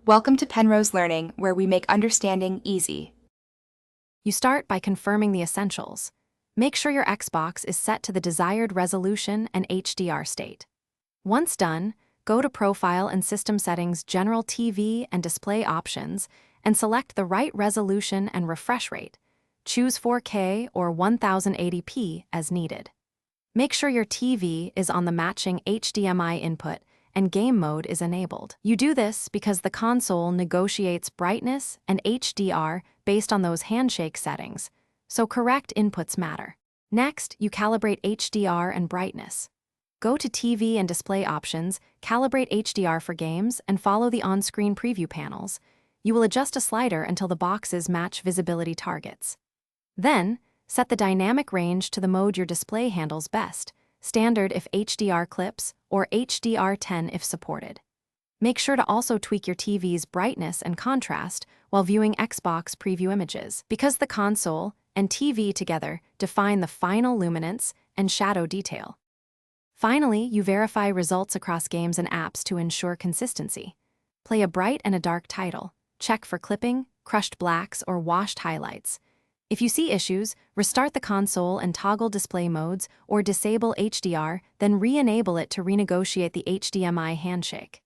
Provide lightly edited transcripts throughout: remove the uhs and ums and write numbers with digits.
Welcome to Penrose Learning, where we make understanding easy. You start by confirming the essentials. Make sure your Xbox is set to the desired resolution and HDR state. Once done, go to Profile and System Settings, General TV and Display Options, and select the right resolution and refresh rate. Choose 4K or 1080p as needed. Make sure your TV is on the matching HDMI input and game mode is enabled. You do this because the console negotiates brightness and HDR based on those handshake settings, so correct inputs matter. Next, you calibrate HDR and brightness. Go to TV and Display Options, calibrate HDR for games, and follow the on-screen preview panels. You will adjust a slider until the boxes match visibility targets. Then, set the dynamic range to the mode your display handles best, standard if HDR clips, or HDR10 if supported. Make sure to also tweak your TV's brightness and contrast while viewing Xbox preview images, because the console and TV together define the final luminance and shadow detail. Finally, you verify results across games and apps to ensure consistency. Play a bright and a dark title. Check for clipping, crushed blacks, or washed highlights. If you see issues, restart the console and toggle display modes or disable HDR, then re-enable it to renegotiate the HDMI handshake.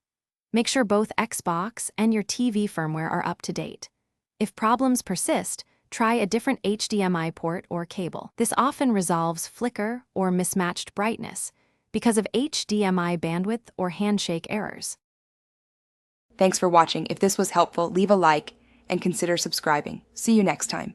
Make sure both Xbox and your TV firmware are up to date. If problems persist, try a different HDMI port or cable. This often resolves flicker or mismatched brightness because of HDMI bandwidth or handshake errors. Thanks for watching. If this was helpful, leave a like and consider subscribing. See you next time.